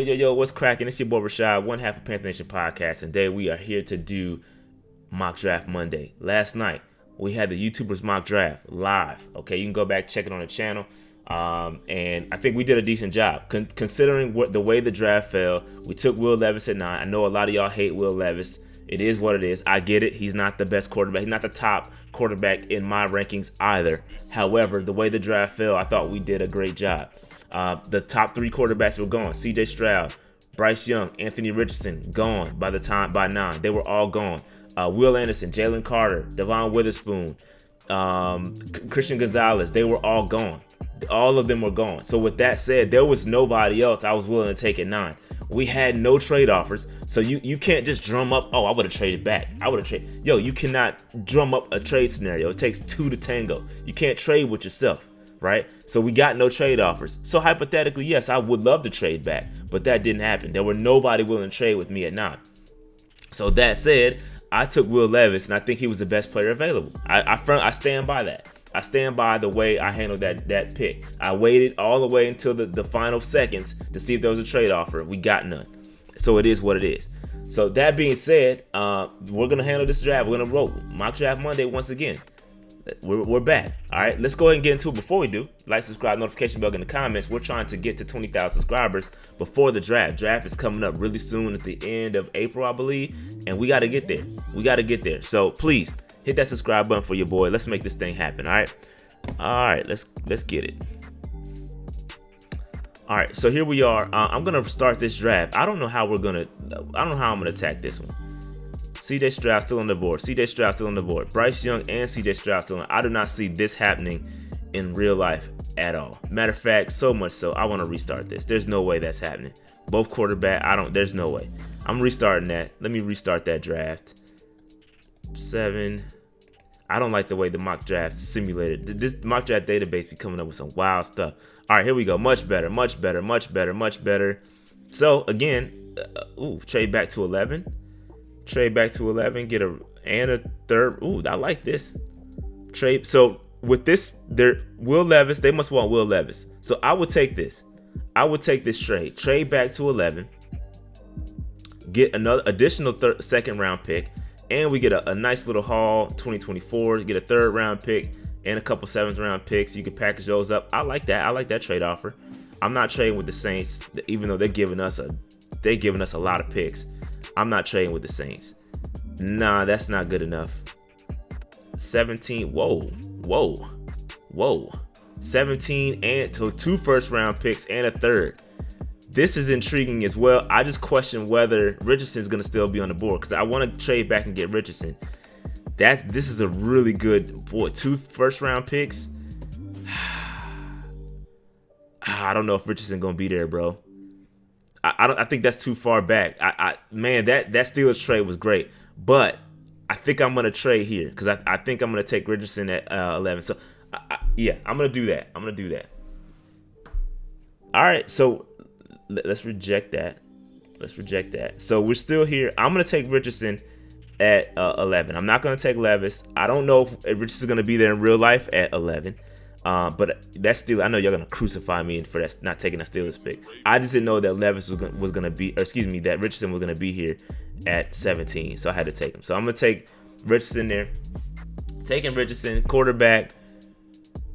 Yo, what's cracking? It's your boy Rashad, one half of Panther Nation Podcast, and today we are here to do Mock Draft Monday. Last night, we had the YouTubers Mock Draft live. Okay, you can go back, check it on the channel, and I think we did a decent job. Considering the way the draft fell, we took Will Levis at 9. I know a lot of y'all hate Will Levis. It is what it is. I get it. He's not the best quarterback. He's not the top quarterback in my rankings either. However, the way the draft fell, I thought we did a great job. The top 3 quarterbacks were gone. C.J. Stroud, Bryce Young, Anthony Richardson, gone by 9. They were all gone. Will Anderson, Jalen Carter, Devon Witherspoon, Christian Gonzalez, they were all gone. All of them were gone. So with that said, there was nobody else I was willing to take at 9. We had no trade offers. So you can't just drum up, oh, I would have traded back. I would have traded. Yo, you cannot drum up a trade scenario. It takes 2 to tango. You can't trade with yourself. Right? So we got no trade offers. So hypothetically, yes, I would love to trade back, but that didn't happen. There were nobody willing to trade with me at 9. So that said, I took Will Levis, and I think he was the best player available. I stand by that. I stand by the way I handled that pick. I waited all the way until the final seconds to see if there was a trade offer. We got none. So it is what it is. So that being said, we're going to handle this draft. We're going to roll. Mock Draft Monday once again. We're back. All right, let's go ahead and get into it. Before we do, like, subscribe, notification bell in the comments. We're trying to get to 20,000 subscribers before the draft. Draft is coming up really soon at the end of April, I believe, and we got to get there. So please hit that subscribe button for your boy. Let's make this thing happen. All right, let's get it. All right, so here we are. I'm gonna start this draft. I don't know how I'm gonna attack this one. C.J. Stroud still on the board. Bryce Young and C.J. Stroud still on. I do not see this happening in real life at all. Matter of fact, so much so, I want to restart this. There's no way that's happening. Both quarterback, there's no way. I'm restarting that. Let me restart that draft. 7. I don't like the way the mock draft simulated. This mock draft database be coming up with some wild stuff. All right, here we go. Much better. So, again, trade back to 11. Get a third. Ooh, I like this trade. So with this, Will Levis, they must want Will Levis. So I would take this. Trade back to 11. Get another additional second round pick, and we get a nice little haul 2024. Get a third round pick and a couple 7th round picks. You can package those up. I like that. I like that trade offer. I'm not trading with the Saints, even though they're giving us a lot of picks. I'm not trading with the Saints. Nah, that's not good enough. 17. Whoa. 17 and to 2 first round picks and a third. This is intriguing as well. I just question whether Richardson's going to still be on the board because I want to trade back and get Richardson. This is a really good 2 first round picks. I don't know if Richardson's going to be there, bro. I think that's too far back. Man, that Steelers trade was great, but I think I'm gonna trade here because I think I'm gonna take Richardson at 11. So yeah, I'm gonna do that. All right, so let's reject that. So we're still here. I'm gonna take Richardson at 11. I'm not gonna take Levis. I don't know if Richardson's gonna be there in real life at 11. But that's still, I know y'all gonna crucify me for that, not taking that Steelers pick. I just didn't know that Levis was gonna be, that Richardson was gonna be here at 17, so I had to take him. So I'm gonna take Richardson there. Taking Richardson, quarterback.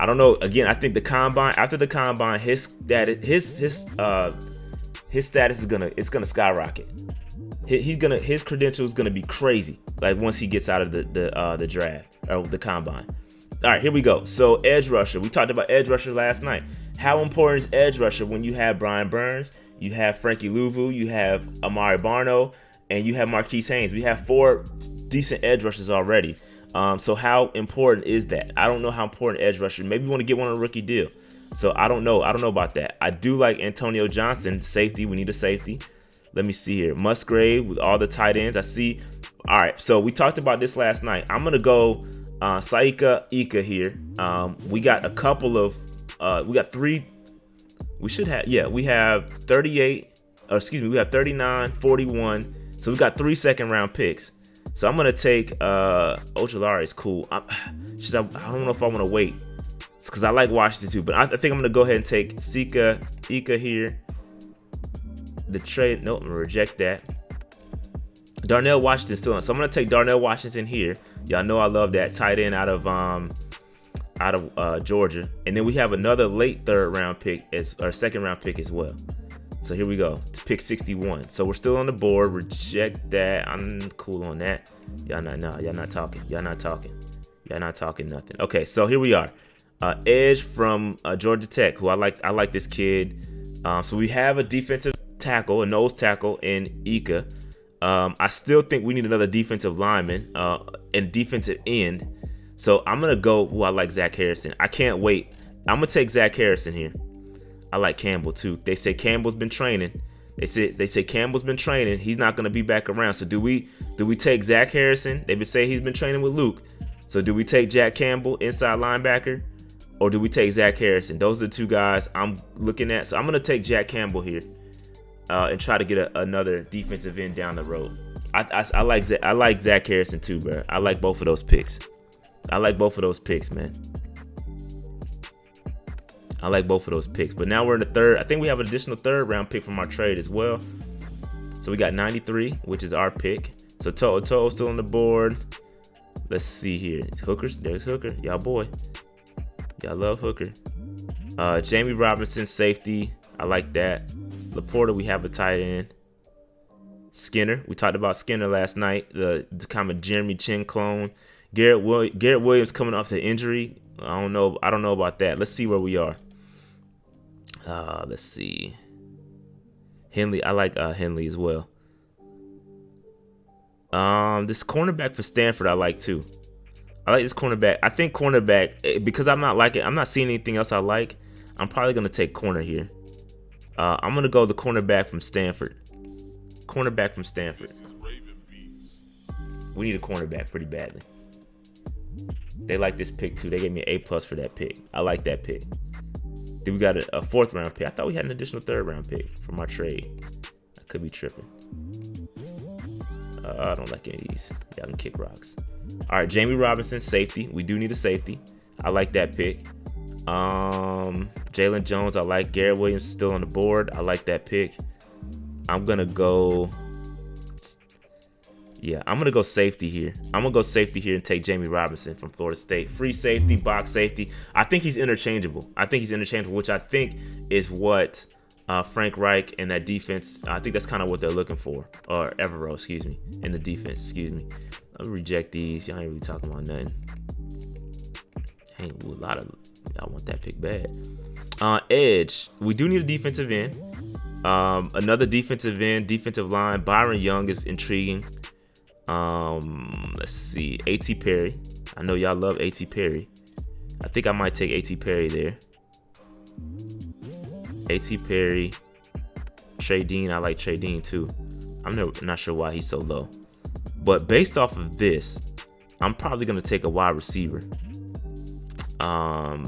I don't know. Again, I think after the combine, his status is gonna skyrocket. His credentials gonna be crazy. Like once he gets out of the draft or the combine. All right, here we go. So edge rusher. We talked about edge rusher last night. How important is edge rusher when you have Brian Burns, you have Frankie Louvu, you have Amari Barno, and you have Marquise Haynes. We have 4 decent edge rushers already. So how important is that? I don't know how important edge rusher. Maybe you want to get one on a rookie deal. So I don't know about that. I do like Antonio Johnson, safety. We need a safety. Let me see here. Musgrave with all the tight ends. I see. All right, so we talked about this last night. I'm going to go Saika Ika here. We got a couple of we got 3. We have 38, we have 39, 41. So we got 3 second round picks. So I'm gonna take Ojulari is cool. I don't know if I want to wait. It's because I like Washington too, but I think I'm gonna go ahead and take Saika Ika here. the trade. Nope, I'm gonna reject that. Darnell Washington still on, so I'm gonna take Darnell Washington here. Y'all know I love that tight end out of Georgia, and then we have another late third round pick or second round pick as well. So here we go, to pick 61. So we're still on the board. Reject that. I'm cool on that. Y'all not talking. Y'all not talking nothing. Okay, so here we are. Edge from Georgia Tech, who I like this kid. So we have a defensive tackle, a nose tackle in Ika. I still think we need another defensive lineman and defensive end. So I'm gonna go who I like, Zach Harrison. I can't wait. I'm gonna take Zach Harrison here. I like Campbell too. They say Campbell's been training. They say Campbell's been training. He's not gonna be back around. So do we take Zach Harrison? They've been saying he's been training with Luke. So do we take Jack Campbell, inside linebacker, or do we take Zach Harrison? Those are the two guys I'm looking at. So I'm gonna take Jack Campbell here and try to get another defensive end down the road. I like Zach Harrison too, bro. I like both of those picks. Man. I like both of those picks. But now we're in the third. I think we have an additional third round pick from our trade as well. So we got 93, which is our pick. So To'o's still on the board. Let's see here. Hookers. There's Hooker. Y'all boy. Y'all love Hooker. Jamie Robinson, safety. I like that. Laporta, we have a tight end. Skinner. We talked about Skinner last night. The kind of Jeremy Chin clone. Garrett Williams coming off the injury. I don't know about that. Let's see where we are. Let's see. Henley. I like Henley as well. This cornerback for Stanford I like too. I like this cornerback. I think cornerback, because I'm not seeing anything else I like. I'm probably gonna take corner here. I'm gonna go the cornerback from Stanford. We need a cornerback pretty badly. They like this pick too. They gave me an A+ for that pick. I like that pick. Then we got a fourth round pick. I thought we had an additional third round pick from our trade. I could be tripping. I don't like any of these. Y'all can kick rocks. All right, Jamie Robinson, safety. We do need a safety. I like that pick. Jalen Jones, I like. Garrett Williams still on the board. I like that pick. I'm gonna go safety here. And take Jamie Robinson from Florida State. Free safety, box safety. I think he's interchangeable. Which I think is what Frank Reich and that defense, I think that's kind of what they're looking for. Or Evero, in the defense, I'll reject these. Y'all ain't really talking about nothing. Ain't a lot of y'all want that pick bad. Edge. We do need a defensive end. Another defensive end, defensive line. Byron Young is intriguing. Let's see. A.T. Perry. I know y'all love A.T. Perry. I think I might take A.T. Perry there. A.T. Perry. Trey Dean. I like Trey Dean too. I'm not sure why he's so low. But based off of this, I'm probably going to take a wide receiver. I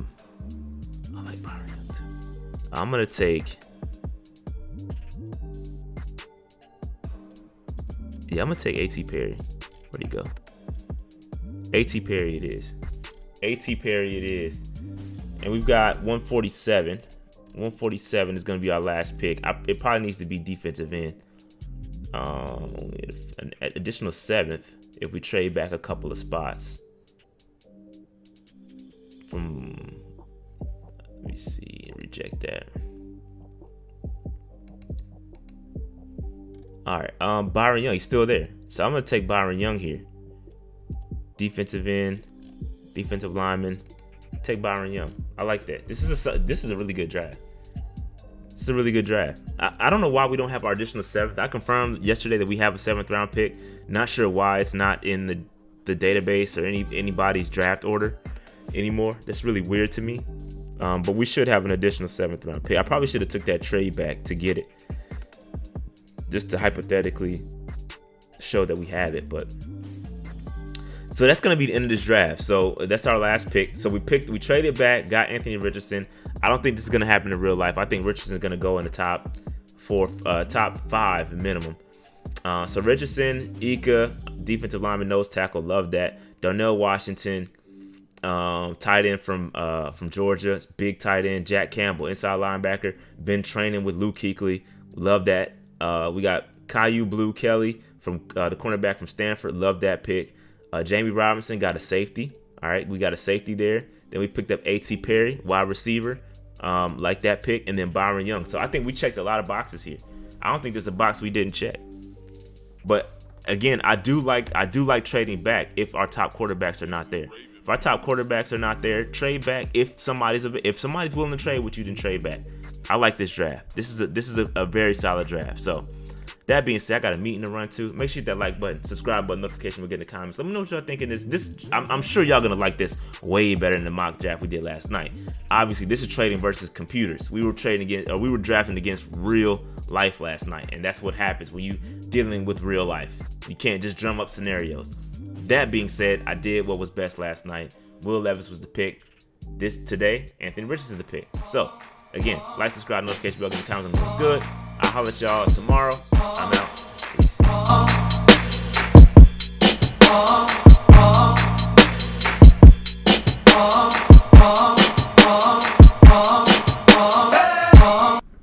like Byron Young too. I'm going to take... Yeah, I'm going to take A.T. Perry. Where'd he go? A.T. Perry it is. A.T. Perry it is. And we've got 147. 147 is going to be our last pick. It probably needs to be defensive end. Only an additional 7th if we trade back a couple of spots. Let me see. Reject that. All right, Byron Young, he's still there. So I'm going to take Byron Young here. Defensive end, defensive lineman. Take Byron Young. I like that. This is a really good draft. It's a really good draft. I don't know why we don't have our additional 7th. I confirmed yesterday that we have a 7th round pick. Not sure why it's not in the database or anybody's draft order anymore. That's really weird to me. But we should have an additional 7th round pick. I probably should have took that trade back to get it, just to hypothetically show that we have it. But so that's going to be the end of this draft. So that's our last pick. So we traded back, got Anthony Richardson. I don't think this is going to happen in real life. I think Richardson's going to go in the top 5 minimum. So Richardson, Ika, defensive lineman, nose tackle, love that. Darnell Washington, tight end from Georgia, big tight end. Jack Campbell, inside linebacker, been training with Luke Kuechly, love that. We got Caillou Blue Kelly from the cornerback from Stanford. Love that pick. Jamie Robinson got a safety. All right, we got a safety there. Then we picked up A.T. Perry, wide receiver. Like that pick, and then Byron Young. So I think we checked a lot of boxes here. I don't think there's a box we didn't check. But again, I do like trading back if our top quarterbacks are not there. If our top quarterbacks are not there, trade back. If somebody's willing to trade with you, then trade back. I like this draft. This is a very solid draft. So that being said, I got a meeting to run to. Make sure you hit that like button, subscribe button, notification. We'll get in the comments. Let me know what y'all thinking. I'm sure y'all gonna like this way better than the mock draft we did last night. Obviously, this is trading versus computers. We were drafting against real life last night, and that's what happens when you dealing with real life. You can't just drum up scenarios. That being said, I did what was best last night. Will Levis was the pick. Today, Anthony Richardson is the pick. So again, like, subscribe, notification bell, get in the comments. Good. I'll holler at y'all tomorrow.